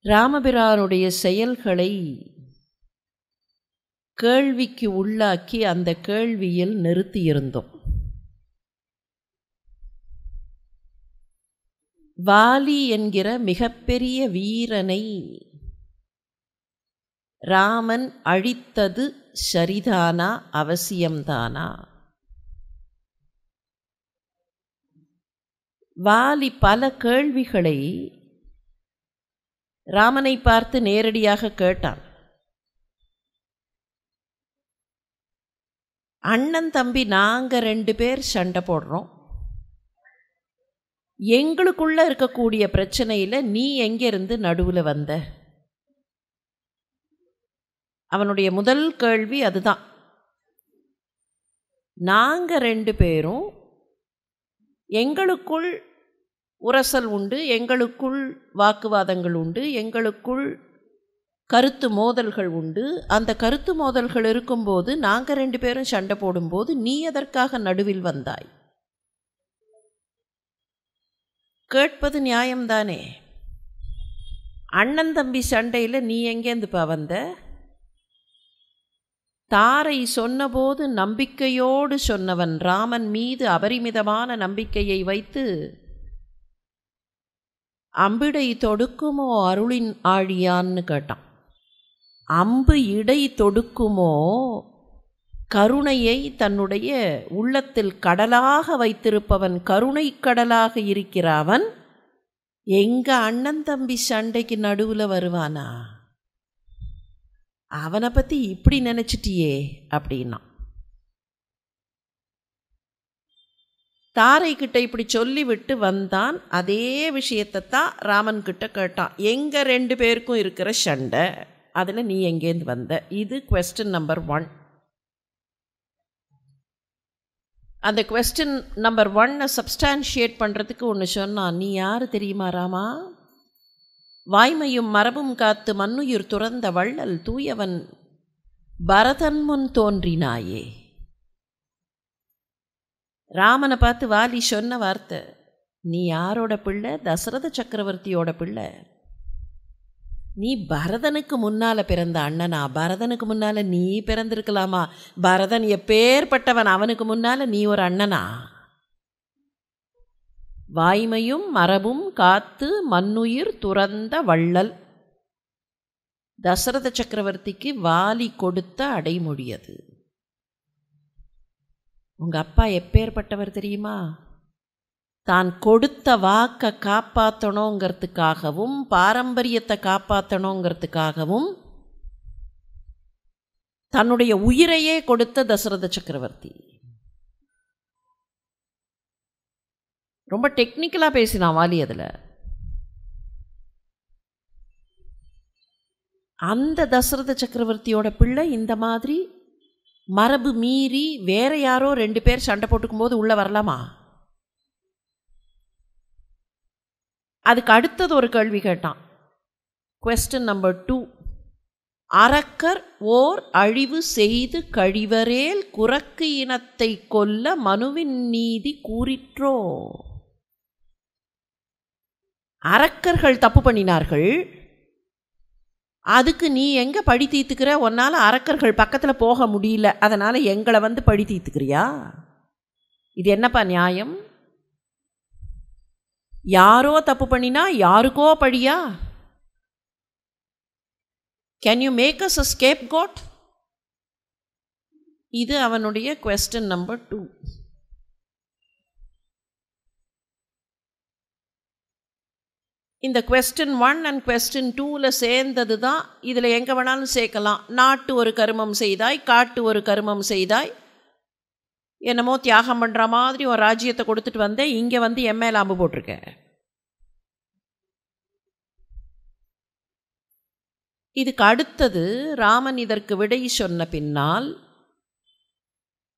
ராமபிரானுடைய செயல்களை கேள்விக்கு உள்ளாக்கி அந்த கேள்வியில் நிறுத்தியிருந்தோம். வாலி என்கிற மிகப்பெரிய வீரனை ராமன் அழித்தது சரிதானா, அவசியம்தானா? வாலி பல கேள்விகளை ராமனை பார்த்து நேரடியாக கேட்டான். அண்ணன் தம்பி நாங்கள் 2 பேர் சண்டை போடுறோம், எங்களுக்குள்ள இருக்கக்கூடிய பிரச்சனையில் நீ எங்கேருந்து நடுவில் வந்த? அவனுடைய முதல் கேள்வி அதுதான். நாங்கள் 2 பேரும் எங்களுக்குள் உரசல் உண்டு, எங்களுக்குள் வாக்குவாதங்கள் உண்டு, எங்களுக்குள் கருத்து மோதல்கள் உண்டு. அந்த கருத்து மோதல்கள் இருக்கும்போது நாங்கள் 2 பேரும் சண்டை போடும்போது நீ எதற்காக நடுவில் வந்தாய்? கேட்பது நியாயம்தானே? அண்ணன் தம்பி சண்டையில் நீ எங்கேருந்துப்பா வந்த? தாரை சொன்னபோது நம்பிக்கையோடு சொன்னவன், ராமன் மீது அபரிமிதமான நம்பிக்கையை வைத்து அம்பிடை தொடுக்குமோ அருளின் ஆழியான்னு கேட்டான். அம்பு இடை தொடுக்குமோ, கருணையை தன்னுடைய உள்ளத்தில் கடலாக வைத்திருப்பவன், கருணை கடலாக இருக்கிறவன் எங்கள் அண்ணன் தம்பி சண்டைக்கு நடுவில் வருவானா? அவனை பற்றி இப்படி நினச்சிட்டியே அப்படின்னா. தாரைக்கிட்ட இப்படி சொல்லிவிட்டு வந்தான். அதே விஷயத்தை தான் ராமன் கிட்ட கேட்டான். எங்கள் 2 பேருக்கும் இருக்கிற சண்டை, அதில் நீ எங்கேருந்து வந்த? இது கொஸ்டின் நம்பர் 1. அந்த கொஸ்டின் நம்பர் 1 சப்ஸ்டான்ஷியேட் பண்ணுறதுக்கு ஒன்று சொன்னான். நீ யார் தெரியுமா ராமா? வாய்மையும் மரபும் காத்து மண்ணுயிர் துறந்த வள்ளல் தூயவன் பரதன் முன் தோன்றினாயே. ராமனை பார்த்து வாலி சொன்ன வார்த்தை, நீ யாரோட பிள்ளை? தசரத சக்கரவர்த்தியோட பிள்ளை. நீ பரதனுக்கு முன்னால் பிறந்த அண்ணனா? பரதனுக்கு முன்னால் நீ பிறந்திருக்கலாமா? பரதன் எப்பேற்பட்டவன், அவனுக்கு முன்னால் நீ ஒரு அண்ணனா? வாய்மையும் மரபும் காத்து மண்ணுயிர் துறந்த வள்ளல். தசரத சக்கரவர்த்திக்கு வாலி கொடுத்த அடைமொழி அது. உங்கள் அப்பா எப்பேற்பட்டவர் தெரியுமா? தான் கொடுத்த வாக்கை காப்பாற்றணுங்கிறதுக்காகவும் பாரம்பரியத்தை காப்பாற்றணுங்கிறதுக்காகவும் தன்னுடைய உயிரையே கொடுத்த தசரத சக்கரவர்த்தி. ரொம்ப டெக்னிக்கலாக பேசினான் வாலி அதில். அந்த தசரத சக்கரவர்த்தியோட பிள்ளை இந்த மாதிரி மரபு மீறி வேற யாரோ 2 பேர் சண்டை போட்டுக்கும் போது உள்ளே வரலாமா? அதுக்கு அடுத்தது ஒரு கேள்வி கேட்டான். Question number 2. அரக்கர் ஓர் அழிவு செய்து கழிவரேல் குரக்கு இனத்தை கொல்ல மனுவின் நீதி கூறிற்றோ? அரக்கர்கள் தப்பு பண்ணினார்கள், அதுக்கு நீ எங்கே பழி தீர்த்துக்கிற? உன்னால் அரக்கர்கள் பக்கத்தில் போக முடியல, அதனால் எங்களை வந்து பழி தீர்த்துக்கிறியா? இது என்னப்பா நியாயம்? யாரோ தப்பு பண்ணினா யாருக்கோ பழியா? Can you make us a scapegoat? இது அவனுடைய கொஸ்டின் நம்பர் 2. இந்த கொஸ்டின் 1 அண்ட் கொஸ்டின் 2ல சேர்ந்தது தான். இதில் எங்கே வேணாலும் சேர்க்கலாம். நாட்டு ஒரு கருமம் செய்தாய், காட்டு ஒரு கருமம் செய்தாய், என்னமோ தியாகம் பண்ணுற மாதிரி ஒரு ராஜ்யத்தை கொடுத்துட்டு வந்தேன், இங்கே வந்து எம்எல் அம்பு போட்டிருக்க. இதுக்கு அடுத்தது ராமன் இதற்கு விடை சொன்ன பின்னால்,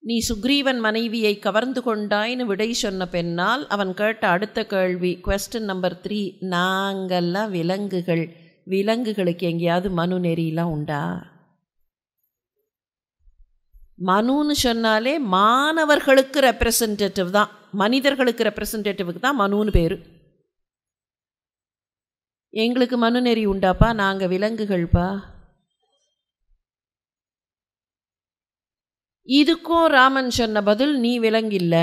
நீ சுக்ரீவன் மனைவியை கவர்ந்து கொண்டாய்னு விடை சொன்ன பின்னால் அவன் கேட்ட அடுத்த கேள்வி கொஸ்டின் நம்பர் 3. நாங்கள்லாம் விலங்குகள், விலங்குகளுக்கு எங்கேயாவது மனு நெறியெல்லாம் உண்டா? மனுன்னு சொன்னாலே மாணவர்களுக்கு ரெப்ரசன்டேட்டிவ் தான், மனிதர்களுக்கு ரெப்ரசன்டேட்டிவுக்கு தான் மனுன்னு பேர். எங்களுக்கு மனுநெறி உண்டாப்பா, நாங்கள் விலங்குகள்ப்பா. இதுக்கும் ராமன் சொன்ன பதில், நீ விலங்கில்ல.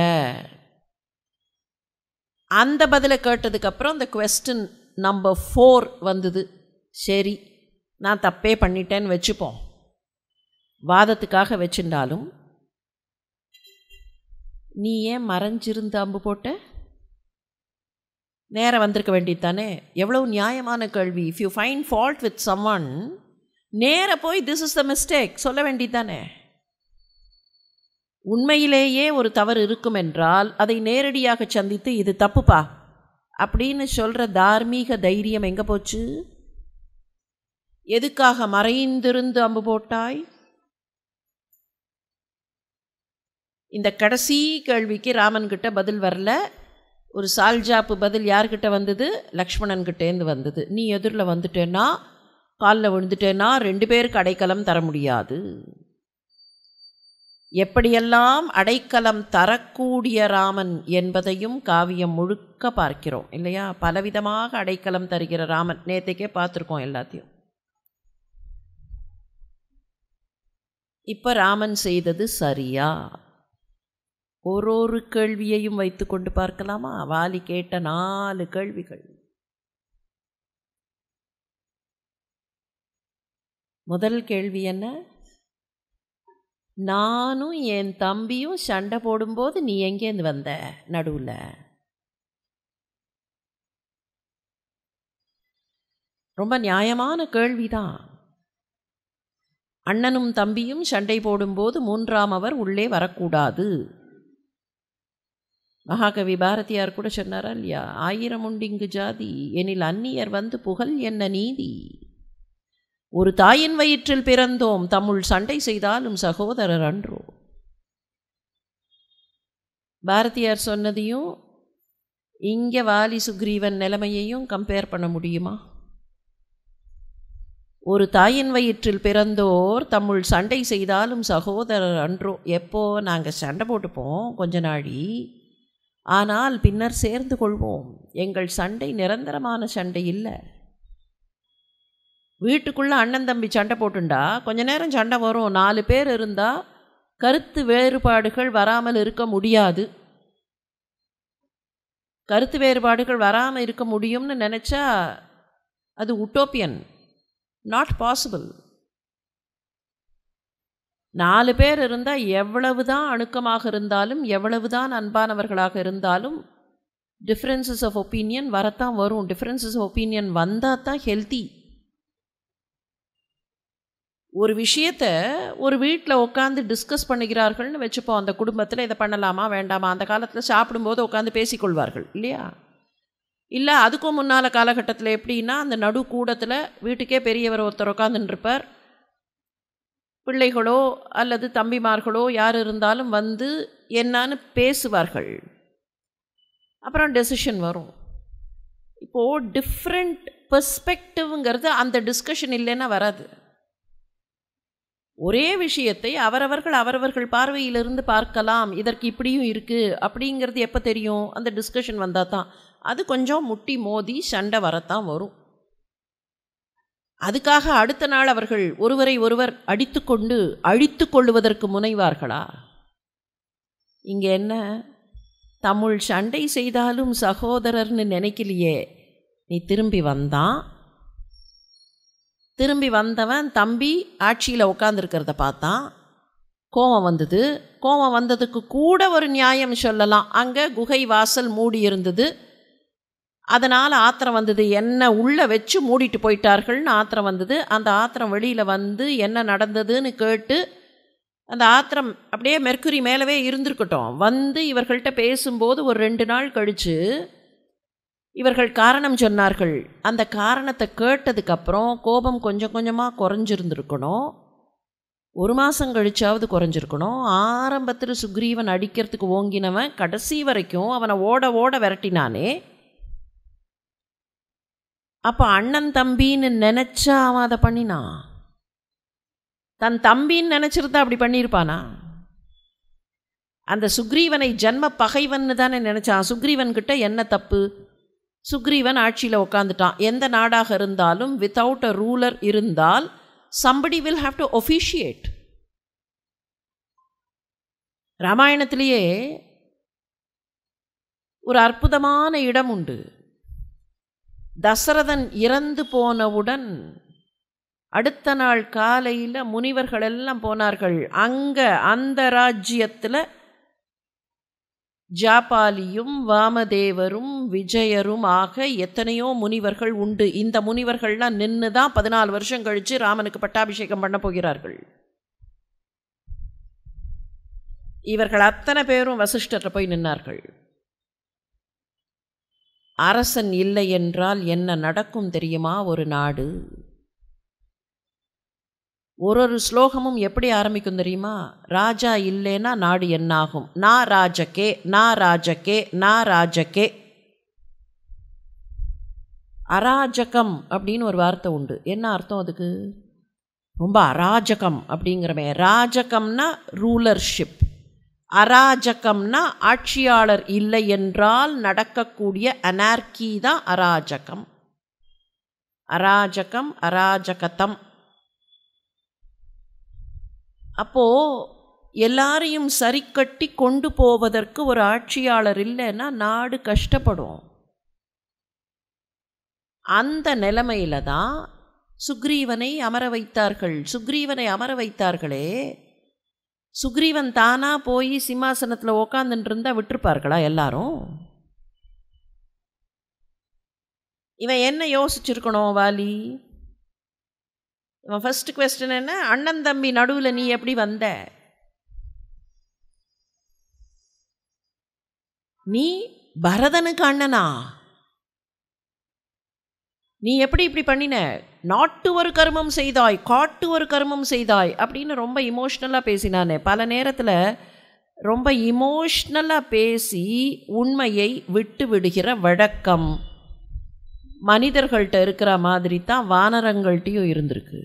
அந்த பதிலை கேட்டதுக்கப்புறம் இந்த குவெஸ்டின் நம்பர் 4 வந்தது. சரி, நான் தப்பே பண்ணிட்டேன்னு வச்சுப்போம், வாதத்துக்காக வச்சுட்டாலும் நீ ஏன் மறைஞ்சிருந்து அம்பு போட்ட? நேரம் வந்திருக்க வேண்டியது தானே. எவ்வளோ நியாயமான கேள்வி. If you find fault with someone, நேர போய் திஸ் இஸ் த மிஸ்டேக் சொல்ல வேண்டியது தானே. உண்மையிலேயே ஒரு தவறு இருக்கும் என்றால் அதை நேரடியாக சந்தித்து இது தப்புப்பா அப்படின்னு சொல்கிற தார்மீக தைரியம் எங்கே போச்சு? எதுக்காக மறைந்திருந்து அம்பு போட்டாய்? இந்த கடைசி கேள்விக்கு ராமன்கிட்ட பதில் வரல. ஒரு சால்ஜாப்பு பதில் யார்கிட்ட வந்தது? லக்ஷ்மணன்கிட்டேருந்து வந்தது. நீ எதிரில் வந்துட்டேன்னா, காலில் விழுந்துட்டேன்னா 2 பேருக்கு அடைக்கலம் தர முடியாது. எப்படியெல்லாம் அடைக்கலம் தரக்கூடிய ராமன் என்பதையும் காவியம் முழுக்க பார்க்கிறோம் இல்லையா? பலவிதமாக அடைக்கலம் தருகிற ராமன். நேற்றைக்கே பார்த்துருக்கோம் எல்லாத்தையும். இப்போ ராமன் செய்தது சரியா? ஒரு கேள்வியையும் வைத்து கொண்டு பார்க்கலாமா? வாலி கேட்ட 4 கேள்விகள். முதல் கேள்வி என்ன? நானும் என் தம்பியும் சண்டை போடும்போது நீ எங்கேருந்து வந்த நடுவில்? ரொம்ப நியாயமான கேள்விதான். அண்ணனும் தம்பியும் சண்டை போடும்போது 3ஆம் அவர் உள்ளே வரக்கூடாது. மகாகவி பாரதியார் கூட சொன்னாரா இல்லையா? 1000 உண்டிங்கு ஜாதி எனில் அந்நியர் வந்து புகழ் என்ன நீதி. ஒரு தாயின் வயிற்றில் பிறந்தோம், தம்முள் சண்டை செய்தாலும் சகோதரர் அன்றோ. பாரதியார் சொன்னதையும் இங்கே வாலி சுக்ரீவன் நிலைமையையும் கம்பேர் பண்ண முடியுமா? ஒரு தாயின் வயிற்றில் பிறந்தோர் தம்முள் சண்டை செய்தாலும் சகோதரர் அன்றோ. எப்போ நாங்கள் சண்டை போட்டுப்போம் கொஞ்ச நாளி, ஆனால் பின்னர் சேர்ந்து கொள்வோம். எங்கள் சண்டை நிரந்தரமான சண்டை இல்லை. வீட்டுக்குள்ளே அண்ணன் தம்பி சண்டை போட்டுண்டா கொஞ்ச நேரம் சண்டை வரும். 4 பேர் இருந்தால் கருத்து வேறுபாடுகள் வராமல் இருக்க முடியாது. கருத்து வேறுபாடுகள் வராமல் இருக்க முடியும்னு நினச்சா அது உட்டோப்பியன், நாட் பாசிபிள். 4 பேர் இருந்தால் எவ்வளவு தான் அணுக்கமாக இருந்தாலும், எவ்வளவு தான் அன்பானவர்களாக இருந்தாலும் டிஃப்ரென்சஸ் ஆஃப் ஒப்பீனியன் வரத்தான் வரும். டிஃப்ரென்சஸ் ஆஃப் ஒப்பீனியன் வந்தால் தான் ஹெல்த்தி. ஒரு விஷயத்தை ஒரு வீட்டில் உட்காந்து டிஸ்கஸ் பண்ணுகிறார்கள்னு வச்சுப்போம். அந்த குடும்பத்தில் இதை பண்ணலாமா வேண்டாமா, அந்த காலத்தில் சாப்பிடும்போது உட்காந்து பேசிக்கொள்வார்கள் இல்லையா? இல்லை அதுக்கும் முன்னால் காலகட்டத்தில் எப்படின்னா, அந்த நடு கூடத்தில் வீட்டுக்கே பெரியவர் ஒருத்தர் உட்காந்துருப்பார். பிள்ளைகளோ அல்லது தம்பிமார்களோ யார் இருந்தாலும் வந்து என்னான்னு பேசுவார்கள். அப்புறம் டெசிஷன் வரும். இப்போது டிஃப்ரெண்ட் பெர்ஸ்பெக்டிவ்ங்கிறது அந்த டிஸ்கஷன் இல்லைன்னா வராது. ஒரே விஷயத்தை அவரவர்கள் பார்வையிலிருந்து பார்க்கலாம். இதற்கு இப்படியும் இருக்குது அப்படிங்கிறது எப்போ தெரியும்? அந்த டிஸ்கஷன் வந்தால் தான். அது கொஞ்சம் முட்டி மோதி சண்டை வரத்தான் வரும். அதுக்காக அடுத்த நாள் அவர்கள் ஒருவரை ஒருவர் அழித்து கொள்ளுவதற்கு முனைவார்களா? இங்கே என்ன, தமிழ் சண்டை செய்தாலும் சகோதரர்னு நினைக்கலையே. நீ திரும்பி வந்தவன் தம்பி ஆட்சியில் உட்காந்துருக்கிறத பார்த்தான், கோபம் வந்தது. கோபம் வந்ததுக்கு கூட ஒரு நியாயம் சொல்லலாம். அங்கே குகை வாசல் மூடி இருந்தது, அதனால் ஆத்திரம் வந்தது. என்ன உள்ளே வச்சு மூடிட்டு போயிட்டார்கள்னு ஆத்திரம் வந்தது. அந்த ஆத்திரம் வெளியில் வந்து என்ன நடந்ததுன்னு கேட்டு, அந்த ஆத்திரம் அப்படியே மெர்க்குரி மேலவே இருந்திருக்கட்டும், வந்து இவர்கள்ட்ட பேசும்போது ஒரு 2 நாள் கழித்து இவர்கள் காரணம் சொன்னார்கள். அந்த காரணத்தை கேட்டதுக்கப்புறம் கோபம் கொஞ்சம் கொஞ்சமாக குறைஞ்சிருந்துருக்கணும். 1 மாதம் கழிச்சாவது குறைஞ்சிருக்கணும். ஆரம்பத்தில் சுக்ரீவன் அடிக்கிறதுக்கு ஓங்கினவன் கடைசி வரைக்கும் அவனை ஓட விரட்டினானே. அப்போ அண்ணன் தம்பின்னு நினச்சா அவன் அதை பண்ணினான். தன் தம்பின்னு நினச்சிருந்தா அப்படி பண்ணியிருப்பானா? அந்த சுக்ரீவனை ஜன்ம பகைவன்னு தானே நினச்சான். சுக்ரீவன்கிட்ட என்ன தப்பு? சுக்ரீவன் ஆட்சியில் உட்காந்துட்டான். எந்த நாடாக இருந்தாலும் வித்தவுட் அ ரூலர் இருந்தால் somebody will have to officiate. ராமாயணத்திலேயே ஒரு அற்புதமான இடம் உண்டு. தசரதன் இறந்து போனவுடன் அடுத்த நாள் காலையில் முனிவர்கள் எல்லாம் போனார்கள். அங்கே அந்த ராஜ்யத்தில் ஜாபாலியும் வாமதேவரும் விஜயரும் ஆக எத்தனையோ முனிவர்கள் உண்டு. இந்த முனிவர்கள்லாம் நின்று தான் 14 வருஷம் கழித்து ராமனுக்கு பட்டாபிஷேகம் பண்ண போகிறார்கள். இவர்கள் அத்தனை பேரும் வசிஷ்டரை போய் நின்னார்கள். அரசன் இல்லை என்றால் என்ன நடக்கும் தெரியுமா? ஒரு நாடு ஒரு ஸ்லோகமும் எப்படி ஆரம்பிக்கும் தெரியுமா? ராஜா இல்லைன்னா நாடு என்னாகும்? நா ராஜகே நா ராஜகே நா ராஜகே. அராஜகம் அப்படின்னு ஒரு வார்த்தை உண்டு. என்ன அர்த்தம் அதுக்கு? ரொம்ப அராஜகம் அப்படிங்கிறமே. ராஜகம்னா ரூலர்ஷிப், அராஜகம்னா ஆட்சியாளர் இல்லை என்றால் நடக்கக்கூடிய அனார்கி தான் அராஜகம். அராஜகம் அராஜகத்தம். அப்போது எல்லாரையும் சரி கட்டி கொண்டு போவதற்கு ஒரு ஆட்சியாளர் இல்லைன்னா நாடு கஷ்டப்படும். அந்த நிலைமையில தான் சுக்ரீவனை அமர வைத்தார்கள். சுக்ரீவனை அமர வைத்தார்களே, சுக்ரீவன் தானா போய் சிம்மாசனத்தில் உக்காந்துட்டு இருந்தால் விட்டுருப்பார்களா எல்லாரும்? இவன் என்ன யோசிச்சிருக்கணும் வாலி? இவன் ஃபர்ஸ்ட் குவெஸ்டன் என்ன? அண்ணன் தம்பி நடுவில் நீ எப்படி வந்த? நீ பரதனுக்கு அண்ணனா? நீ எப்படி இப்படி பண்ணின? நாட்டு ஒரு கர்மம் செய்தாய், காட்டு ஒரு கர்மம் செய்தாய் அப்படின்னு ரொம்ப இமோஷ்னலாக பேசினானே. பல நேரத்தில் ரொம்ப இமோஷ்னலாக பேசி உண்மையை விட்டு விடுகிற வழக்கம் மனிதர்கள்ட்ட இருக்கிற மாதிரி தான் வானரங்கள்ட்டையும் இருந்திருக்கு.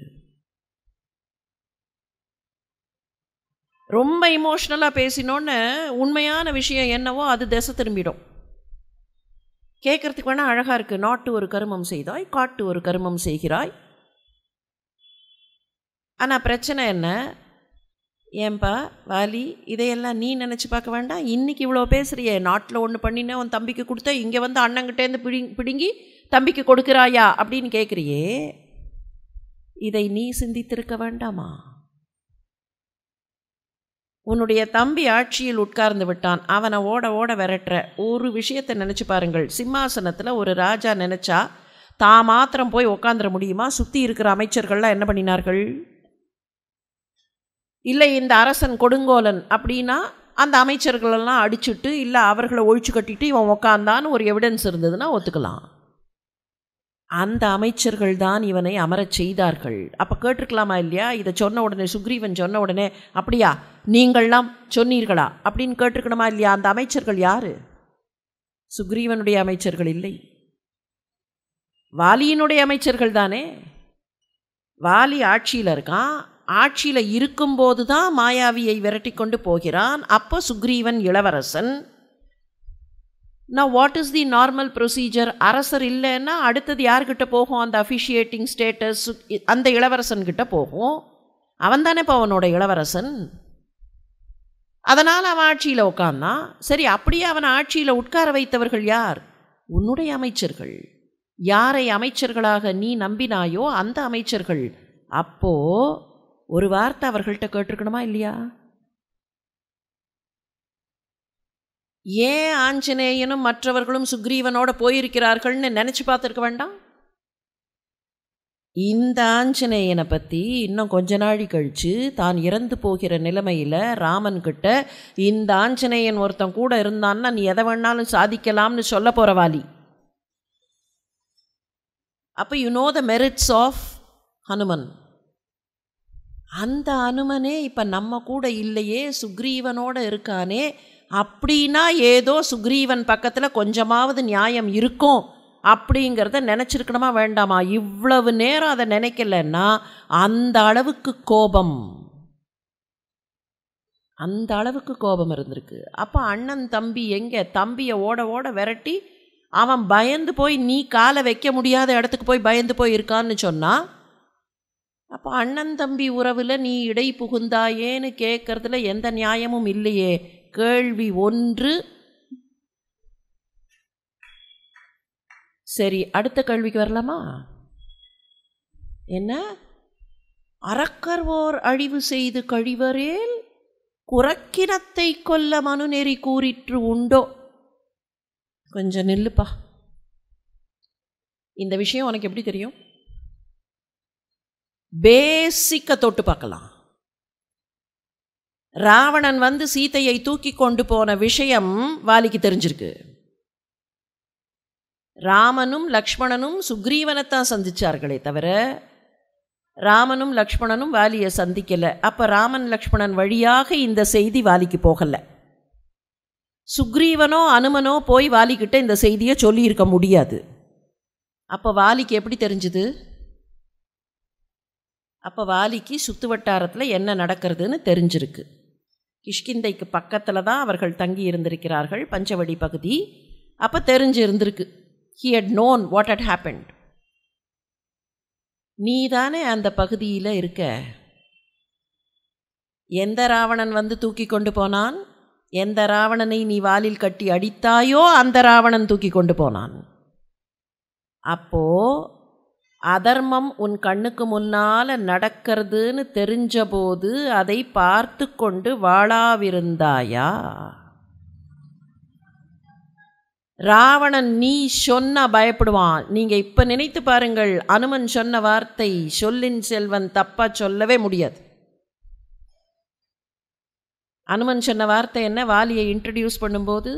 ரொம்ப இமோஷ்னலாக பேசினோன்னு உண்மையான விஷயம் என்னவோ அது திசை திரும்பிடும். கேட்குறதுக்கு வேணால் அழகாக இருக்குது. நாட்டு ஒரு கருமம் செய்தாய், காட்டு ஒரு கருமம் செய்கிறாய். ஆனால் பிரச்சனை என்ன? ஏன்பா வாலி, இதையெல்லாம் நீ நினச்சி பார்க்க வேண்டாம். இன்றைக்கி இவ்வளோ பேசுகிறியே, நாட்டில் ஒன்று பண்ணினேன் உன் தம்பிக்கு கொடுத்த, இங்கே வந்து அண்ணங்கிட்டேருந்து பிடுங்கி தம்பிக்கு கொடுக்குறாயா அப்படின்னு கேட்குறியே, இதை நீ சிந்தித்திருக்க வேண்டாமா? உன்னுடைய தம்பி ஆட்சியில் உட்கார்ந்து விட்டான், அவனை ஓட ஓட விரட்டுற. ஒரு விஷயத்தை நினச்சி பாருங்கள். சிம்மாசனத்தில் ஒரு ராஜா நினச்சா தான் மாத்திரம் போய் உட்காந்துட முடியுமா? சுற்றி இருக்கிற அமைச்சர்கள்லாம் என்ன பண்ணினார்கள்? இல்லை இந்த அரசன் கொடுங்கோலன் அப்படின்னா அந்த அமைச்சர்களெல்லாம் அடிச்சுட்டு இல்லை அவர்களை ஒழிச்சு கட்டிட்டு இவன் உக்காந்தான்னு ஒரு எவிடன்ஸ் இருந்ததுன்னா ஒத்துக்கலாம். அந்த அமைச்சர்கள் தான் இவனை அமரச் செய்தார்கள். அப்போ கேட்டிருக்கலாமா இல்லையா? இதை சொன்ன உடனே, சுக்ரீவன் சொன்ன உடனே, அப்படியா நீங்கள்லாம் சொன்னீர்களா அப்படின்னு கேட்டிருக்கணுமா இல்லையா? அந்த அமைச்சர்கள் யார்? சுக்ரீவனுடைய அமைச்சர்கள் இல்லை, வாலியினுடைய அமைச்சர்கள் தானே. வாலி ஆட்சியில் இருக்கான், ஆட்சியில் இருக்கும்போது தான் மாயாவியை விரட்டி கொண்டு போகிறான். அப்போ சுக்ரீவன் இளவரசன். Now what is the normal procedure? அரசர் இல்லைன்னா அடுத்தது யார்கிட்ட போகும்? அந்த அஃபிஷியேட்டிங் ஸ்டேட்டஸ் அந்த இளவரசன்கிட்ட போகும். அவன் தானே இப்போ அவனோட இளவரசன். அதனால் அவன் ஆட்சியில் உட்கார்ந்தான். சரி, அப்படியே அவன் ஆட்சியில் உட்கார வைத்தவர்கள் யார்? உன்னுடைய அமைச்சர்கள். யாரை அமைச்சர்களாக நீ நம்பினாயோ அந்த அமைச்சர்கள். அப்போது ஒரு வார்த்தை அவர்கள்ட்ட கேட்டிருக்கணுமா இல்லையா? ஏன் ஆஞ்சநேயனும் மற்றவர்களும் சுக்ரீவனோட போயிருக்கிறார்கள்னு நினச்சி பார்த்துருக்க வேண்டாம்? இந்த ஆஞ்சநேயனை பற்றி இன்னும் கொஞ்ச நாள் கழித்து தான் இறந்து போகிற நிலைமையில் ராமன்கிட்ட இந்த ஆஞ்சநேயன் ஒருத்தன் கூட இருந்தான்னா நீ எதை வேணாலும் சாதிக்கலாம்னு சொல்ல போகிற வாலி. அப்போ you know the merits of Hanuman. அந்த ஹனுமனே இப்போ நம்ம கூட இல்லையே, சுக்ரீவனோட இருக்கானே, அப்படின்னா ஏதோ சுக்ரீவன் பக்கத்தில் கொஞ்சமாவது நியாயம் இருக்கும் அப்படிங்கிறத நினச்சிருக்கணுமா வேண்டாமா? இவ்வளவு நேரம் அதை நினைக்கலன்னா அந்த அளவுக்கு கோபம், அந்த அளவுக்கு கோபம் இருந்திருக்கு. அப்போ அண்ணன் தம்பி எங்கே? தம்பியை ஓட ஓட விரட்டி அவன் பயந்து போய் நீ காலை வைக்க முடியாத இடத்துக்கு போய் பயந்து போய் இருக்கான்னு சொன்னால், அப்போ அண்ணன் தம்பி உறவில் நீ இடை புகுந்தாயேன்னு கேட்கறதுல எந்த நியாயமும் இல்லையே. கேள்வி 1. சரி, அடுத்த கேள்விக்கு வரலாமா? என்ன? அறக்கர்வோர் அழிவு செய்து கழிவரேல் குறக்கினத்தை கொல்ல மனுநெறி கூறிற்று உண்டோ? கொஞ்சம் நில்லுப்பா. இந்த விஷயம் உனக்கு எப்படி தெரியும்? பேசிக்கை தொட்டு பார்க்கலாம். ராவணன் வந்து சீதையை தூக்கி கொண்டு போன விஷயம் வாலிக்கு தெரிஞ்சிருக்கு. ராமனும் லக்ஷ்மணனும் சுக்ரீவனைத்தான் சந்திச்சார்களே தவிர ராமனும் லக்ஷ்மணனும் வாலியை சந்திக்கலை. அப்போ ராமன் லக்ஷ்மணன் வழியாக இந்த செய்தி வாலிக்கு போகலை. சுக்ரீவனோ அனுமனோ போய் வாலிக்கிட்ட இந்த செய்தியை சொல்லியிருக்க முடியாது. அப்போ வாலிக்கு எப்படி தெரிஞ்சுது? அப்போ வாலிக்கு சுற்று வட்டாரத்தில் என்ன நடக்கிறதுன்னு தெரிஞ்சிருக்கு. கிஷ்கிந்தைக்கு பக்கத்தில் தான் அவர்கள் தங்கி இருந்திருக்கிறார்கள், பஞ்சவடி பகுதி. அப்போ தெரிஞ்சு இருந்திருக்கு. He had known what had happened. நீ தானே அந்த பகுதியில் இருக்க. எந்த ராவணன் வந்து தூக்கி கொண்டு போனான்? எந்த ராவணனை நீ வாலில் கட்டி அடித்தாயோ அந்த ராவணன் தூக்கி கொண்டு போனான். அப்போ அதர்மம் உன் கண்ணுக்கு முன்னால் நடக்கிறதுன்னு தெரிஞ்சபோது அதை பார்த்து கொண்டு வாழாவிருந்தாயா? ராவணன் நீ சொன்ன பயப்படுவான். நீங்கள் இப்போ நினைத்து பாருங்கள், அனுமன் சொன்ன வார்த்தை சொல்லின் செல்வன் தப்பா சொல்லவே முடியாது. அனுமன் சொன்ன வார்த்தை என்ன? வாலியை இன்ட்ரடியூஸ் பண்ணும்போது,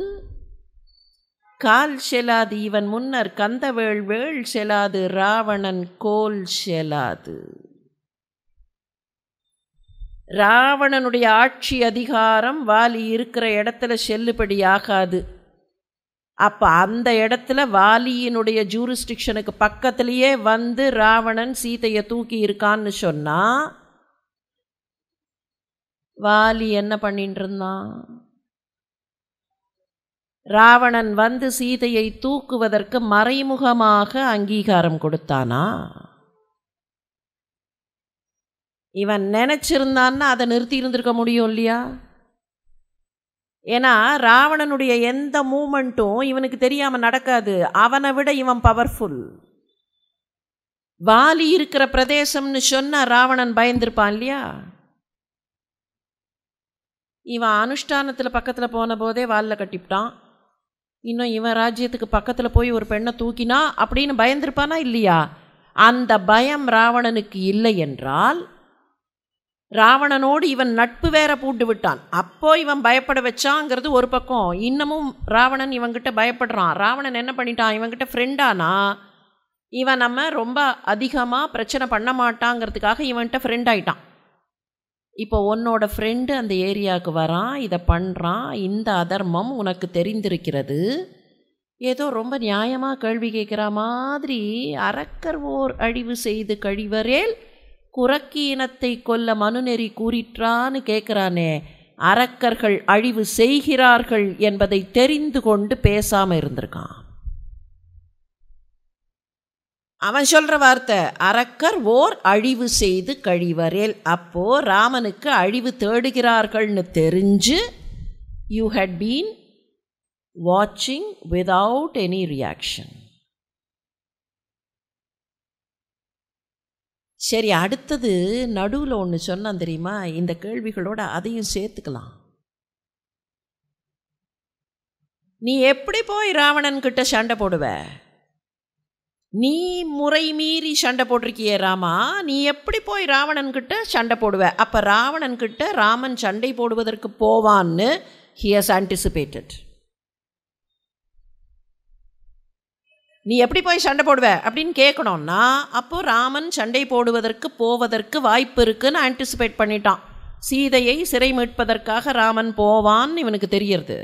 கால் செலாது இவன் முன்னர் கந்தவேள் வேள் செலாது ராவணன் கோல் செலாது. ராவணனுடைய ஆட்சி அதிகாரம் வாலி இருக்கிற இடத்துல செல்லுபடியாகாது. அப்போ அந்த இடத்துல வாலியினுடைய ஜூரிஸ்டிக்ஷனுக்கு பக்கத்துலேயே வந்து ராவணன் சீதையை தூக்கி இருக்கான்னு சொன்னால் வாலி என்ன பண்ணிட்டு இருந்தான்? ராவணன் வந்து சீதையை தூக்குவதற்கு மறைமுகமாக அங்கீகாரம் கொடுத்தானா? இவன் நினச்சிருந்தான்னா அதை நிறுத்தி இருந்திருக்க முடியும் இல்லையா? ஏன்னா ராவணனுடைய எந்த மூமெண்ட்டும் இவனுக்கு தெரியாமல் நடக்காது. அவனை விட இவன் பவர்ஃபுல். வாலி இருக்கிற பிரதேசம்னு சொன்னால் ராவணன் பயந்திருப்பான் இல்லையா? இவன் அனுஷ்டானத்தில் பக்கத்தில் போன போதே வாலில் கட்டிவிட்டான். இன்னும் இவன் ராஜ்யத்துக்கு பக்கத்தில் போய் ஒரு பெண்ணை தூக்கினா அப்படின்னு பயந்திருப்பானா இல்லையா? அந்த பயம் ராவணனுக்கு இல்லை என்றால் ராவணனோடு இவன் நட்பு வேற பூண்டு விட்டான். அப்போ இவன் பயப்பட வச்சாங்கிறது ஒரு பக்கம். இன்னமும் ராவணன் இவன்கிட்ட பயப்படுறான். ராவணன் என்ன பண்ணிட்டான்? இவன்கிட்ட ஃப்ரெண்டானா இவன் நம்ம ரொம்ப அதிகமாக பிரச்சனை பண்ண மாட்டாங்கிறதுக்காக இவன்கிட்ட ஃப்ரெண்ட் ஆயிட்டான். இப்போ உன்னோட ஃப்ரெண்டு அந்த ஏரியாவுக்கு வரான், இதை பண்ணுறான், இந்த அதர்மம் உனக்கு தெரிந்திருக்கிறது. ஏதோ ரொம்ப நியாயமாக கேள்வி கேட்குற மாதிரி அறக்கர்வோர் அழிவு செய்து கழிவரேல் குறக்கீனத்தை கொல்ல மனுநெறி கூறிற்றான்னு கேட்குறானே. அரக்கர்கள் அழிவு செய்கிறார்கள் என்பதை தெரிந்து கொண்டு பேசாமல் இருந்திருக்கான். அவன் சொல்கிற வார்த்தை அரக்கர் ஓர் அழிவு செய்து கழிவரேல். அப்போது ராமனுக்கு அழிவு தேடுகிறார்கள்னு தெரிஞ்சு யூ ஹேட் பீன் வாட்சிங் விதவுட் எனி ரியாக்ஷன். சரி, அடுத்தது நடுவில் ஒன்று சொன்னான் தெரியுமா? இந்த கேள்விகளோட அதையும் சேர்த்துக்கலாம். நீ எப்படி போய் ராவணன்கிட்ட சண்டை போடுவ? நீ முறை மீறி சண்டை போட்டிருக்கியே ராமா, நீ எப்படி போய் ராவணன்கிட்ட சண்டை போடுவ? அப்போ ராவணன்கிட்ட ராமன் சண்டை போடுவதற்கு போவான்னு he has anticipated. நீ எப்படி போய் சண்டை போடுவ அப்படின்னு கேட்கணும்னா அப்போ ராமன் சண்டை போவதற்கு வாய்ப்பு இருக்குன்னு ஆன்டிசிபேட் பண்ணிட்டான். சீதையை சிறை மீட்பதற்காக ராமன் போவான்னு இவனுக்கு தெரியறது.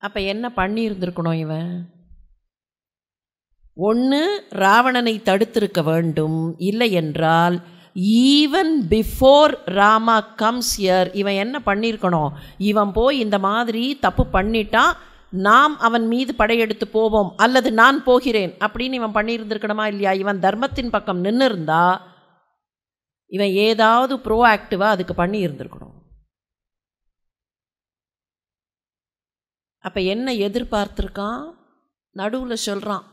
அப்போ என்ன பண்ணியிருந்திருக்கணும் இவன்? ஒன்று ராவணனை தடுத்திருக்க வேண்டும், இல்லை என்றால் even before Rama comes here இவன் என்ன பண்ணியிருக்கணும், இவன் போய் இந்த மாதிரி தப்பு பண்ணிட்டான், நாம் அவன் மீது படையெடுத்து போவோம் அல்லது நான் போகிறேன் அப்படின்னு இவன் பண்ணியிருந்திருக்கணுமா இல்லையா? இவன் தர்மத்தின் பக்கம் நின்று இருந்தா இவன் ஏதாவது ப்ரோஆக்டிவாக அதுக்கு பண்ணி இருந்திருக்கணும். அப்போ என்ன எதிர்பார்த்துருக்கான்? நடுவில் சொல்கிறான்,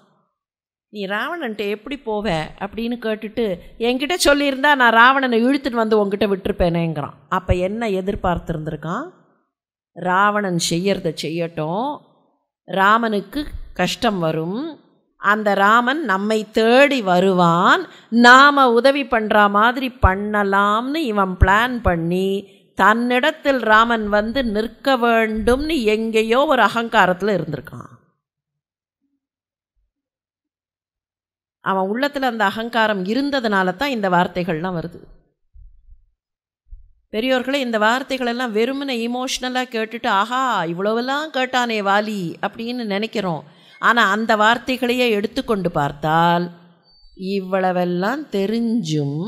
நீ ராவணன்ட்ட எப்படி போவ அப்படின்னு கேட்டுட்டு என்கிட்ட சொல்லியிருந்தா நான் ராவணனை இழுத்துட்டு வந்து உங்ககிட்ட விட்டுருப்பேனேங்கிறான். அப்போ என்ன எதிர்பார்த்துருந்துருக்கான்? ராவணன் செய்யறதை செய்யட்டும், ராமனுக்கு கஷ்டம் வரும், அந்த ராமன் நம்மை தேடி வருவான், நாம் உதவி பண்ணுற மாதிரி பண்ணலாம்னு இவன் பிளான் பண்ணி தன்னிடத்தில் ராமன் வந்து நிற்க வேண்டும்னு எங்கேயோ ஒரு அகங்காரத்தில் இருந்திருக்கான். அவன் உள்ளத்தில் அந்த அகங்காரம் இருந்ததுனால தான் இந்த வார்த்தைகள்லாம் வருது. பெரியோர்களே, இந்த வார்த்தைகளெல்லாம் வெறுமனை இமோஷ்னலாக கேட்டுட்டு ஆஹா இவ்வளவெல்லாம் கேட்டானே வாலி அப்படின்னு நினைக்கிறோம். ஆனால் அந்த வார்த்தைகளையே எடுத்துக்கொண்டு பார்த்தால் இவ்வளவெல்லாம் தெரிஞ்சும்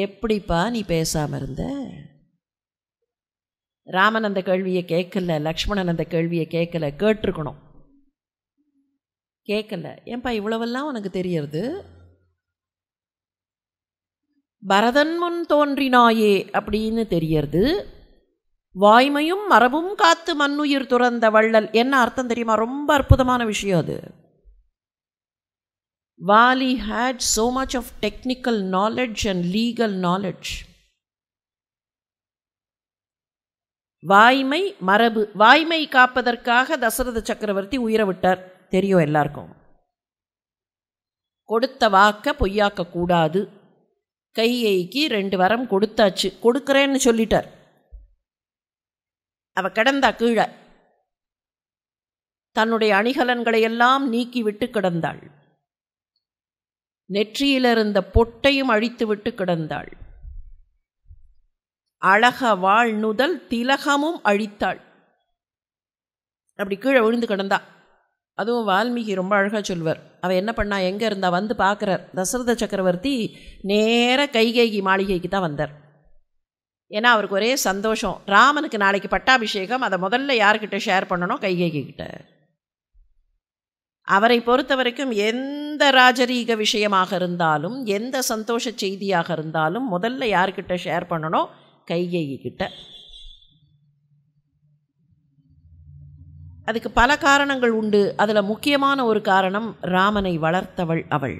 எப்படிப்பா நீ பேசாமல் இருந்த? ராமன் அந்த கேள்வியை கேட்கல, லக்ஷ்மணன் அந்த கேள்வியை கேட்கல, கேட்டிருக்கணும், கேட்கல. ஏன்பா இவ்வளவெல்லாம் உனக்கு தெரியறது? பரதன் முன் தோன்றினாயே அப்படின்னு தெரியறது. வாய்மையும் மரபும் காத்து மண்ணுயிர் துறந்த வள்ளல். என்ன அர்த்தம் தெரியுமா? ரொம்ப அற்புதமான விஷயம் அது. Vaali had so much of technical knowledge and legal knowledge. வாய்மை மரபு. வாய்மை காப்பதற்காக தசரத சக்கரவர்த்தி உயிரை விட்டார், தெரியும் எல்லாருக்கும். கொடுத்த வாக்க பொய்யாக்க கூடாது. கையைக்கு 2 வரம் கொடுத்தாச்சு, கொடுக்குறேன்னு சொல்லிட்டார். அவ கிடந்தா கீழே, தன்னுடைய அணிகலன்களை எல்லாம் நீக்கி விட்டு கிடந்தாள். நெற்றியிலிருந்த பொட்டையும் அழித்து விட்டு கிடந்தாள். அழக வாழ்நுதல் திலகமும் அழித்தாள். அப்படி கீழே விழுந்து கிடந்தா. அதுவும் வால்மீகி ரொம்ப அழகாக சொல்வார். அவள் என்ன பண்ணா, எங்கே இருந்தா வந்து பார்க்குறார். தசரத சக்கரவர்த்தி நேர கைகேயி மாளிகைக்கு தான் வந்தார். ஏன்னா அவருக்கு ஒரே சந்தோஷம், ராமனுக்கு நாளைக்கு பட்டாபிஷேகம், அதை முதல்ல யார்கிட்ட ஷேர் பண்ணணும்? கைகேயி கிட்ட. அவரை பொறுத்த வரைக்கும் எந்த ராஜரீக விஷயமாக இருந்தாலும், எந்த சந்தோஷ செய்தியாக இருந்தாலும் முதல்ல யார்கிட்ட ஷேர் பண்ணணும்? கைகேயி கிட்ட. அதுக்கு பல காரணங்கள் உண்டு. அதில் முக்கியமான ஒரு காரணம், ராமனை வளர்த்தவள் அவள்.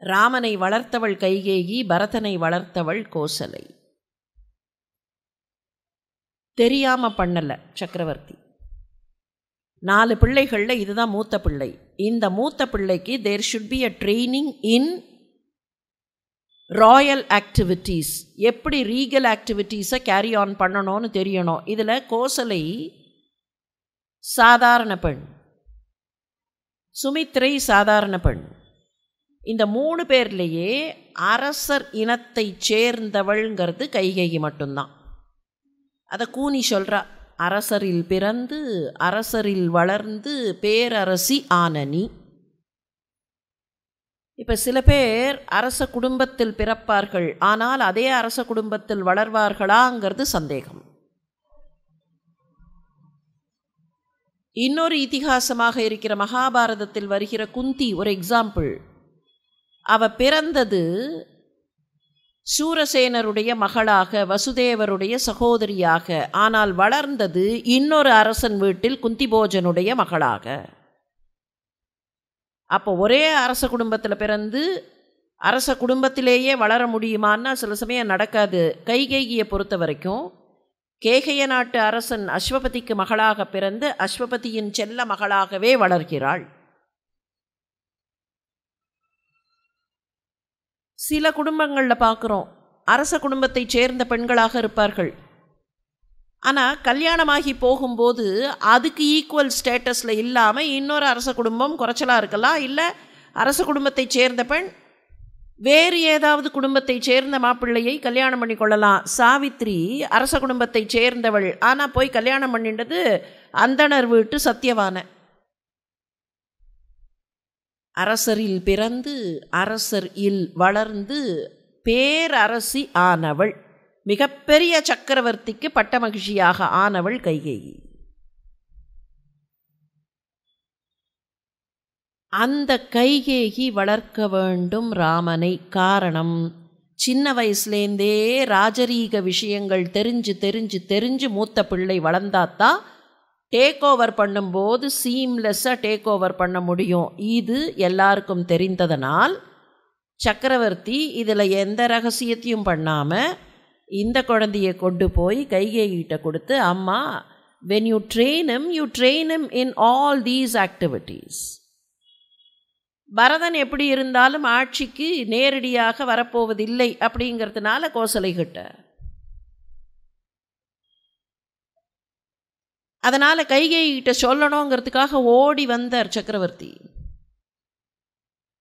ராமனை வளர்த்தவள் கைகேயி, பரதனை வளர்த்தவள் கோசலை. தெரியாம பண்ணல சக்கரவர்த்தி. 4 பிள்ளைகளில் இதுதான் மூத்த பிள்ளை. இந்த மூத்த பிள்ளைக்கு there should be a training in royal activities. எப்படி ரீகல் ஆக்டிவிட்டீஸை கேரி ஆன் பண்ணணும்னு தெரியணும். இதில் கோசலை சாதாரண பெண், சுமித்ரை சாதாரண பெண். இந்த 3 பேர்லேயே அரசர் இனத்தை சேர்ந்தவள்ங்கிறது கைகேயி மட்டும்தான். அதை கூனி சொல்கிறா, அரசரில் பிறந்து அரசரில் வளர்ந்து பேரரசி ஆனனி. இப்போ சில பேர் அரச குடும்பத்தில் பிறப்பார்கள், ஆனால் அதே அரச குடும்பத்தில் வளர்வார்களாங்கிறது சந்தேகம். இன்னொரு இதிகாசமாக இருக்கிற மகாபாரதத்தில் வருகிற குந்தி ஒரு எக்ஸாம்பிள். அவ பிறந்தது சூரசேனருடைய மகளாக, வசுதேவருடைய சகோதரியாக, ஆனால் வளர்ந்தது இன்னொரு அரசன் வீட்டில் குந்திபோஜனுடைய மகளாக. அப்போ ஒரே அரச குடும்பத்தில் பிறந்து அரச குடும்பத்திலேயே வளர முடியுமான்னா சில சமயம் நடக்காது. கைகேயியை பொறுத்த வரைக்கும் கேகய நாட்டு அரசன் அஸ்வபதிக்கு மகளாக பிறந்து அஸ்வபதியின் செல்ல மகளாகவே வளர்கிறாள். சில குடும்பங்களில் பார்க்குறோம், அரச குடும்பத்தை சேர்ந்த பெண்களாக இருப்பார்கள். ஆனால் கல்யாணமாகி போகும்போது அதுக்கு ஈக்குவல் ஸ்டேட்டஸில் இல்லாமல் இன்னொரு அரச குடும்பம் குறைச்சலாக இருக்கலாம். இல்லை அரச குடும்பத்தை சேர்ந்த பெண் வேறு ஏதாவது குடும்பத்தை சேர்ந்த மாப்பிள்ளையை கல்யாணம் பண்ணி கொள்ளலாம். சாவித்ரி அரச குடும்பத்தை சேர்ந்தவள், ஆனால் போய் கல்யாணம் பண்ணின்றது அந்தணர் வீட்டு சத்தியவான. அரசரில் பிறந்து அரசர் இல் வளர்ந்து பேரரசி ஆனவள், மிகப்பெரிய சக்கரவர்த்திக்கு பட்டமகிழ்ச்சியாக ஆனவள் கைகேயி. அந்த கைகேயி வளர்க்க வேண்டும் ராமனை. காரணம், சின்ன வயசுலேருந்தே ராஜரீக விஷயங்கள் தெரிஞ்சு தெரிஞ்சு தெரிஞ்சு மூத்த பிள்ளை வளர்ந்தாத்தான் டேக் ஓவர் பண்ணும்போது சீம்லெஸ்ஸாக டேக் ஓவர் பண்ண முடியும். இது எல்லாருக்கும் தெரிந்ததனால் சக்கரவர்த்தி இதில் எந்த ரகசியத்தையும் பண்ணாமல் இந்த குழந்தையை கொண்டு போய் கைகேயிட்ட கொடுத்து, அம்மா, when you train him in all these activities. Bharathan எப்படி இருந்தாலும் ஆட்சிக்கு நேரடியாக வரப்போவதில்லை அப்படிங்கிறதுனால கோசலைகிட்ட, அதனால் கைகேயிட்ட சொல்லணுங்கிறதுக்காக ஓடி வந்தார் சக்கரவர்த்தி.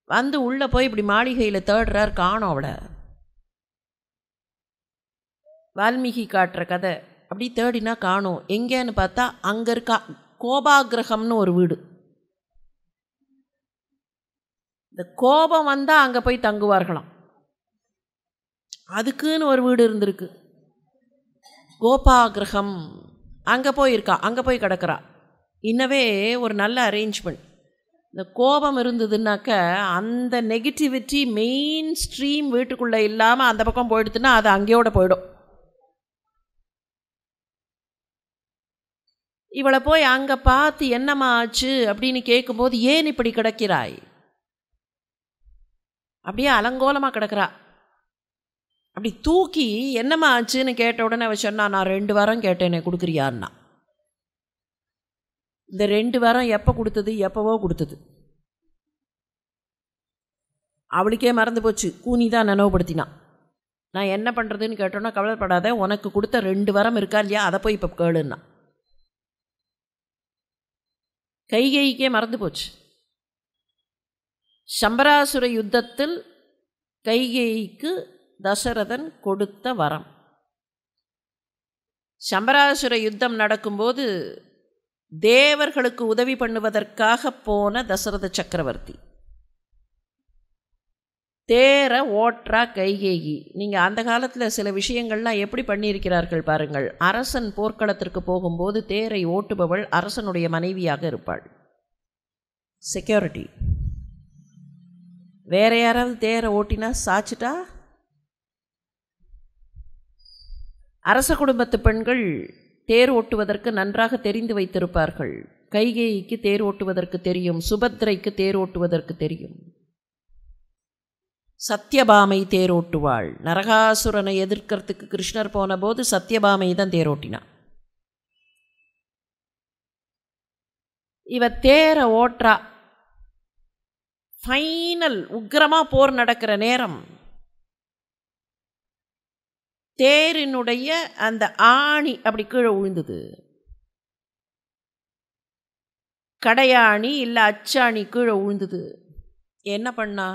வந்து உள்ளே போய் இப்படி மாளிகையில் தேடுறார், காணோம் அவளை. வால்மீகி காட்டுற கதை, அப்படி தேடினா காணோம். எங்கேன்னு பார்த்தா அங்கே இருக்கா கோபாகிரகம்னு ஒரு வீடு. இந்த கோபம் வந்தால் அங்கே போய் தங்குவார்களாம். அதுக்குன்னு ஒரு வீடு இருந்திருக்கு, கோபாகிரகம். அங்கே போயிருக்கா, அங்கே போய் கிடக்கிறா. இன்னவே ஒரு நல்ல அரேஞ்ச்மெண்ட். இந்த கோபம் இருந்ததுன்னாக்க அந்த நெகட்டிவிட்டி மெயின் ஸ்ட்ரீம் வீட்டுக்குள்ளே இல்லாமல் அந்த பக்கம் போயிடுதுன்னா அது அங்கேயோட போயிடும். இவளை போய் அங்கே பார்த்து என்னம்மா ஆச்சு அப்படின்னு கேட்கும்போது, ஏன் இப்படி கிடக்கிறாய், அப்படியே அலங்கோலமாக கிடக்கிறா. அப்படி தூக்கி என்னம்மா ஆச்சுன்னு கேட்ட உடனே அவ சொன்னா, நான் 2 வாரம் கேட்டேனே கொடுக்குறியான்னா. இந்த 2 வாரம் எப்போ கொடுத்தது, எப்போவோ கொடுத்தது. அவளுக்கே மறந்து போச்சு. கூனி தான் நினைவுபடுத்தினான். நான் என்ன பண்ணுறதுன்னு கேட்டோன்னா, கவலைப்படாத, உனக்கு கொடுத்த 2 வாரம் இருக்கா இல்லையா, அதை போய் இப்போ கேளுன்னா. கைகேயிக்கே மறந்து போச்சு. சம்பராசுர யுத்தத்தில் கைகேயிக்கு தசரதன் கொடுத்த வரம். சம்பராசுர யுத்தம் நடக்கும்போது தேவர்களுக்கு உதவி பண்ணுவதற்காக போன தசரத சக்கரவர்த்தி தேரை ஓட்டுறா கைகேயி. நீங்கள் அந்த காலத்தில் சில விஷயங்கள்லாம் எப்படி பண்ணியிருக்கிறார்கள் பாருங்கள். அரசன் போர்க்களத்திற்கு போகும்போது தேரை ஓட்டுபவள் அரசனுடைய மனைவியாக இருப்பாள், செக்யூரிட்டி. வேற யாராவது தேரை ஓட்டினா சாச்சிட்டா, அரச குடும்பத்து பெண்கள் தேர் ஓட்டுவதற்கு நன்றாக தெரிந்து வைத்திருப்பார்கள். கைகேயிக்கு தேர் ஓட்டுவதற்கு தெரியும், சுபத்ரைக்கு தேர் ஓட்டுவதற்கு தெரியும். சத்யபாமை தேரோட்டுவாள். நரகாசுரனை எதிர்க்கிறதுக்கு கிருஷ்ணர் போன போது சத்யபாமை தான் தேரோட்டினான். இவ தேரை ஓட்டுறா. ஃபைனல் உக்கிரமாக போர் நடக்கிற நேரம் தேரினுடைய அந்த ஆணி அப்படி கீழே விழுந்தது. கடையாணி இல்லை அச்சாணி கீழே விழுந்தது. என்ன பண்ணா,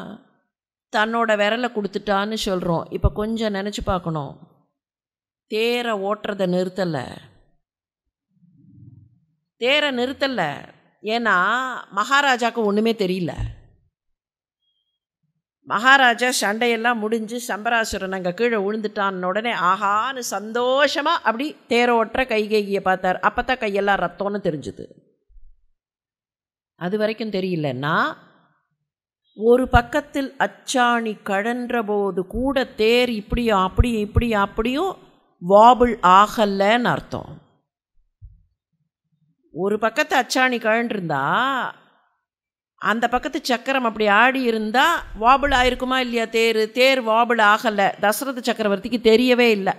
தன்னோட விரலை கொடுத்துட்டான்னு சொல்கிறோம். இப்போ கொஞ்சம் நினச்சி பார்க்கணும். தேரை ஓட்டுறதை நிறுத்தலை, தேரை நிறுத்தலை. ஏன்னா மகாராஜாவுக்கு ஒன்றுமே தெரியல. மகாராஜா சண்டையெல்லாம் முடிஞ்சு சம்பராசுரன் அங்கே கீழே விழுந்துட்டான்னு உடனே ஆஹான்னு சந்தோஷமாக அப்படி தேரோட்டுற கைகேயியை பார்த்தார். அப்போ தான் கையெல்லாம் ரத்தம்னு தெரிஞ்சுது. அது வரைக்கும் தெரியலன்னா, ஒரு பக்கத்தில் அச்சாணி கழன்ற போது கூட தேர் இப்படியும் அப்படியும் இப்படியும் அப்படியும் வாபிள் ஆகலைன்னு அர்த்தம். ஒரு பக்கத்து அச்சாணி கழன்றிருந்தா அந்த பக்கத்து சக்கரம் அப்படி ஆடி இருந்தால் வாபிள் ஆயிருக்குமா இல்லையா? தேர் வாபிள் ஆகலை. தசரத சக்கரவர்த்திக்கு தெரியவே இல்லை.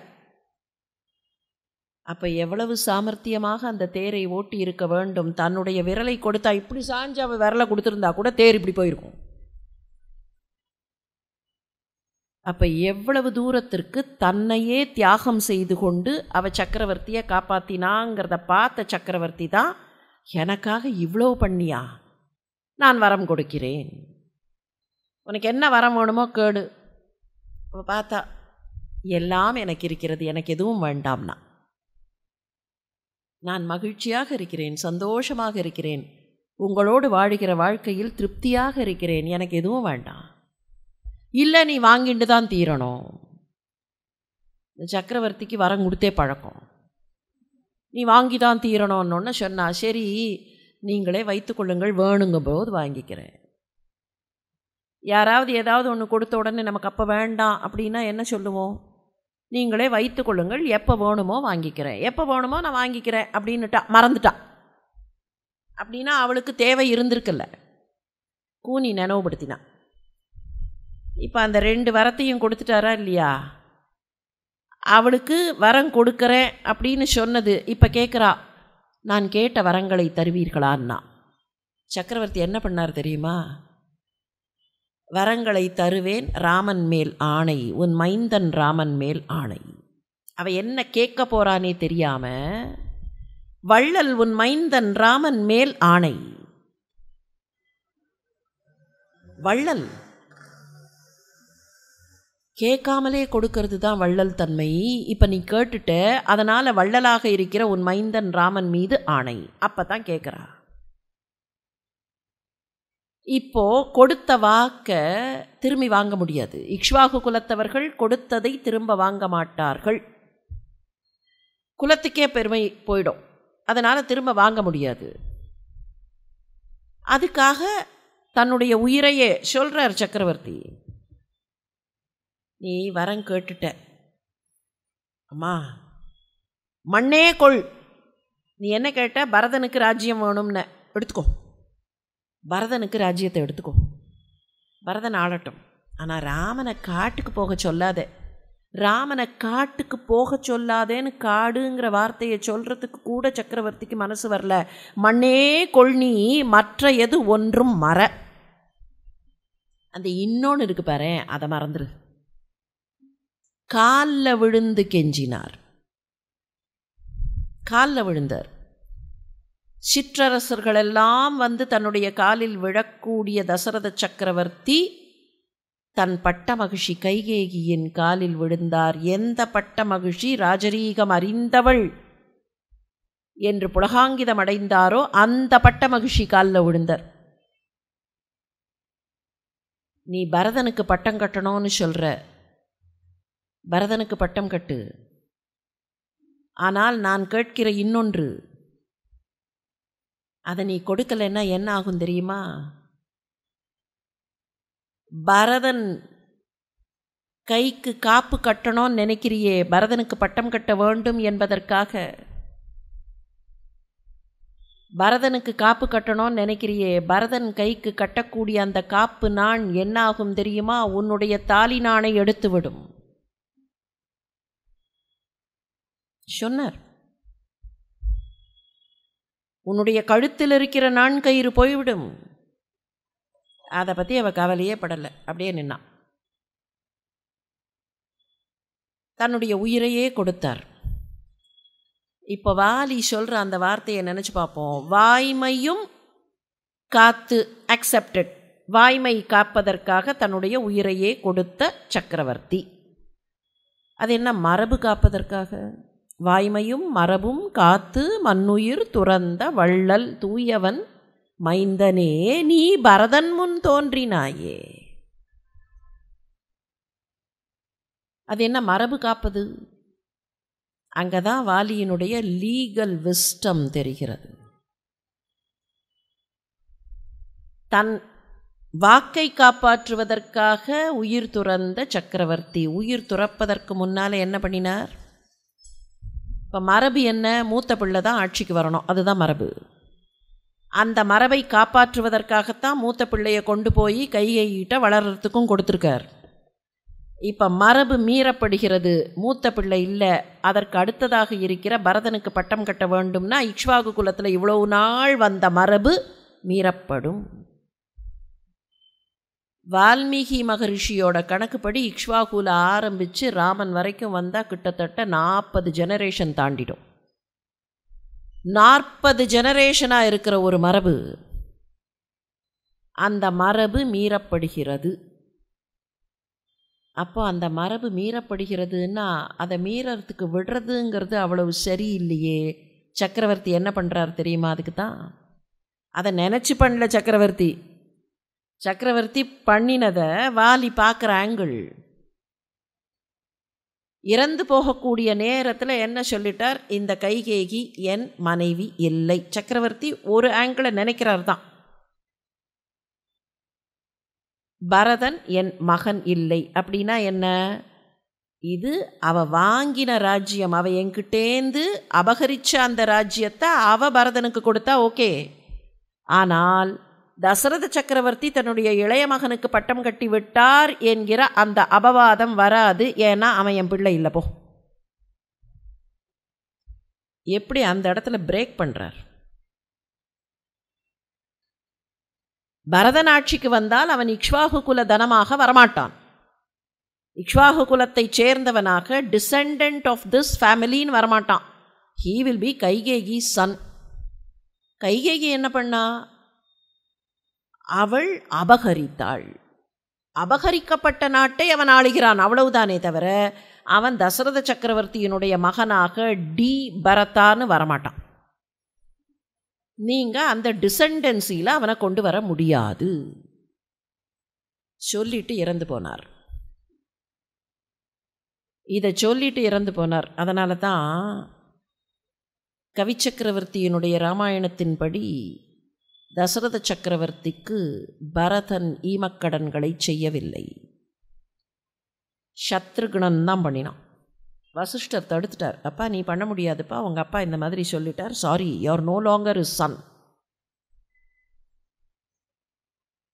அப்போ எவ்வளவு சாமர்த்தியமாக அந்த தேரை ஓட்டி இருக்க வேண்டும். தன்னுடைய விரலை கொடுத்தா, இப்படி சாஞ்சு அவள் விரலை கொடுத்துருந்தா கூட தேர் இப்படி போயிருக்கும். அப்போ எவ்வளவு தூரத்திற்கு தன்னையே தியாகம் செய்து கொண்டு அவள் சக்கரவர்த்தியை காப்பாற்றினாங்கிறத பார்த்த சக்கரவர்த்தி தான், எனக்காக இவ்வளோ பண்ணியா, நான் வரம் கொடுக்கிறேன், உனக்கு என்ன வரம் வேணுமோ கேடு. அவள் பார்த்தா, எல்லாம் எனக்கு இருக்கிறது, எனக்கு எதுவும் வேண்டாம்னா, நான் மகிழ்ச்சியாக இருக்கிறேன், சந்தோஷமாக இருக்கிறேன், உங்களோடு வாழுகிற வாழ்க்கையில் திருப்தியாக இருக்கிறேன், எனக்கு எதுவும் வேண்டாம். இல்லை, நீ வாங்கிட்டு தான் தீரணும். சக்கரவர்த்திக்கு வரம் கொடுத்தே பழக்கம். நீ வாங்கி தான் தீரணும்னு சொன்னா, சரி நீங்களே வைத்துக்கொள்ளுங்கள், வேணுங்க போது வாங்கிக்கிறேன். யாராவது ஏதாவது ஒன்று கொடுத்த உடனே நமக்கு அப்போ வேண்டாம் அப்படின்னா என்ன சொல்லுவோம்? நீங்களே வைத்துக்கொள்ளுங்கள், எப்போ வேணுமோ வாங்கிக்கிறேன், எப்போ வேணுமோ நான் வாங்கிக்கிறேன் அப்படின்னுட்டா, மறந்துட்டா அப்படின்னா அவளுக்கு தேவை இருந்திருக்குல்ல, கூனி நினைவுபடுத்தினா. இப்போ அந்த 2 வரத்தையும் கொடுத்துட்டாரா இல்லையா? அவளுக்கு வரம் கொடுக்குறேன் அப்படின்னு சொன்னது இப்போ கேட்குறா, நான் கேட்ட வரங்களை தருவீர்களான்னா. சக்கரவர்த்தி என்ன பண்ணார் தெரியுமா? வரங்களை தருவேன், ராமன் மேல் ஆணை, உன் மைந்தன் ராமன் மேல் ஆணை. அவ என்ன கேட்க போறானே தெரியாம, வள்ளல் உன் மைந்தன் ராமன் மேல் ஆணை. வள்ளல் கேட்காமலே கொடுக்கறது தான் வள்ளல் தன்மை. இப்போ நீ கேட்டுட்ட, அதனால் வள்ளலாக இருக்கிற உன் மைந்தன் ராமன் மீது ஆணை. அப்போ தான் கேட்குறா. இப்போ கொடுத்த வாக்க திரும்பி வாங்க முடியாது. இக்ஷ்வாகு குலத்தவர்கள் கொடுத்ததை திரும்ப வாங்க மாட்டார்கள். குலத்துக்கே பெருமை போயிடும், அதனால் திரும்ப வாங்க முடியாது. அதுக்காக தன்னுடைய உயிரையே சொல்கிறார் சக்கரவர்த்தி. நீ வரம் கேட்டுட்ட, அம்மா மண்ணே கொள். நீ என்ன கேட்ட? பரதனுக்கு ராஜ்யம் வேணும்னு. எடுத்துக்கோ, பரதனுக்கு ராஜ்யத்தை எடுத்துக்கோ, பரதன் ஆளட்டும். ஆனால் ராமனை காட்டுக்கு போக சொல்லாதே, ராமனை காட்டுக்கு போக சொல்லாதேன்னு காடுங்கிற வார்த்தையை சொல்கிறதுக்கு கூட சக்கரவர்த்திக்கு மனசு வரல. மண்ணே கொள் நீ, மற்ற எது ஒன்றும் மற. அந்த இன்னொன்று இருக்கு பாரு, அதை மறந்துரு. காலில் விழுந்து கெஞ்சினார், காலில் விழுந்தார். சிற்றரசர்களெல்லாம் வந்து தன்னுடைய காலில் விழக்கூடிய தசரத சக்கரவர்த்தி தன் பட்ட மகிழ்ச்சி கைகேயியின் காலில் விழுந்தார். எந்த பட்ட மகிழ்ச்சி ராஜரீகம் அறிந்தவள் என்று புலகாங்கிதம் அடைந்தாரோ அந்த பட்ட மகிழ்ச்சி காலில் விழுந்தார். நீ பரதனுக்கு பட்டம் கட்டணும்னு சொல்கிற, பரதனுக்கு பட்டம் கட்டு. ஆனால் நான் கேட்கிற இன்னொன்று, அதை நீ கொடுக்கலைன்னா என்ன ஆகும் தெரியுமா? பரதன் கைக்கு காப்பு கட்டணும்னு நினைக்கிறியே, பரதனுக்கு பட்டம் கட்ட வேண்டும் என்பதற்காக பரதனுக்கு காப்பு கட்டணும்னு நினைக்கிறியே, பரதன் கைக்கு கட்டக்கூடிய அந்த காப்பு நாண் என்ன ஆகும் தெரியுமா? உன்னுடைய தாலி நாணை எடுத்துவிடும் சொன்னார். உன்னுடைய கழுத்தில் இருக்கிற நாண் கயிறு போய்விடும். அதை பற்றி அவள் கவலையே படலை, அப்படியே நின்னான். தன்னுடைய உயிரையே கொடுத்தார். இப்போ வாலி சொல்கிற அந்த வார்த்தையை நினச்சி பார்ப்போம். வாய்மையும் காத்து, அக்செப்டட், வாய்மை காப்பதற்காக தன்னுடைய உயிரையே கொடுத்த சக்கரவர்த்தி. அது என்ன, மரபு காப்பதற்காக? வாய்மையும் மரபும் காத்து மண்ணுயிர் துறந்த வள்ளல் தூயவன் மைந்தனே, நீ பரதன் முன் தோன்றினாயே. அது என்ன மரபு காப்பது? அங்கதான் வாலியினுடைய லீகல் விஸ்டம் தெரிகிறது. தன் வாக்கை காப்பாற்றுவதற்காக உயிர் துறந்த சக்கரவர்த்தி. உயிர் துறப்பதற்கு முன்னால் என்ன பண்ணினார்? இப்போ மரபு என்ன? மூத்த பிள்ளை தான் ஆட்சிக்கு வரணும், அதுதான் மரபு. அந்த மரபை காப்பாற்றுவதற்காகத்தான் மூத்த பிள்ளையை கொண்டு போய் கைகிட்ட வளர்கிறதுக்கும் கொடுத்துருக்கார். இப்போ மரபு மீறப்படுகிறது, மூத்த பிள்ளை இல்லை, அதற்கு அடுத்ததாக இருக்கிற பரதனுக்கு பட்டம் கட்ட வேண்டும்னா இக்ஷ்வாகு குலத்தில் இவ்வளவு நாள் வந்த மரபு மீறப்படும். வால்மீகி மகரிஷியோட கணக்குப்படி இக்ஷ்வாகுல ஆரம்பித்து ராமன் வரைக்கும் வந்தால் கிட்டத்தட்ட 40 ஜெனரேஷன் தாண்டிடும். 40 ஜெனரேஷனாக இருக்கிற ஒரு மரபு, அந்த மரபு மீறப்படுகிறது. அப்போ அந்த மரபு மீறப்படுகிறதுன்னா அதை மீறறதுக்கு விடுறதுங்கிறது அவ்வளவு சரியில்லையே. சக்கரவர்த்தி என்ன பண்ணுறார் தெரியுமா? அதுக்கு தான் அதை நினச்சி பண்ணல சக்கரவர்த்தி. சக்கரவர்த்தி பண்ணினதை வாலி பார்க்குற ஆங்கிள். இறந்து போகக்கூடிய நேரத்தில் என்ன சொல்லிட்டார், இந்த கைகேயி என் மனைவி இல்லை. சக்கரவர்த்தி ஒரு ஆங்கிளை நினைக்கிறார் தான், பரதன் என் மகன் இல்லை. அப்படின்னா என்ன, இது அவ வாங்கின ராஜ்யம், அவ என்கிட்டேந்து அபகரிச்ச அந்த ராஜ்யத்தை அவ பரதனுக்கு கொடுத்தா ஓகே. ஆனால் தசரத சக்கரவர்த்தி தன்னுடைய இளைய மகனுக்கு பட்டம் கட்டி விட்டார் என்கிற அந்த அபவாதம் வராது. ஏன்னா அவன் என் பிள்ளை இல்லை போ. எப்படி அந்த இடத்துல பிரேக் பண்றார். பரதன் ஆட்சிக்கு வந்தால் அவன் இக்ஷ்வாகு குல தனமாக வரமாட்டான். இக்ஷ்வாகு குலத்தை சேர்ந்தவனாக டிசெண்டன்ட் ஆஃப் திஸ் ஃபேமிலின்னு வரமாட்டான். He will be Kaikeyi son. Kaikeyi என்ன பண்ணா, அவள் அபகரித்தாள். அபகரிக்கப்பட்ட நாட்டை அவன் ஆளுகிறான், அவ்வளவுதானே தவிர அவன் தசரத சக்கரவர்த்தியினுடைய மகனாக டி பரதான்னு வரமாட்டான். நீங்கள் அந்த டிசெண்டன்சியில் அவனை கொண்டு வர முடியாது சொல்லிட்டு இறந்து போனார். இதை சொல்லிட்டு இறந்து போனார். அதனால தான் கவிச்சக்கரவர்த்தியினுடைய ராமாயணத்தின்படி தசரத சக்கரவர்த்திக்கு பரதன் ஈமக்கடன்களை செய்யவில்லை, சத்ருகுணன் தான் பண்ணினான். வசிஷ்டர் தடுத்துட்டார். அப்பா நீ பண்ண முடியாதுப்பா, உங்கள் அப்பா இந்த மாதிரி சொல்லிட்டார், sorry, you are no longer his Sun.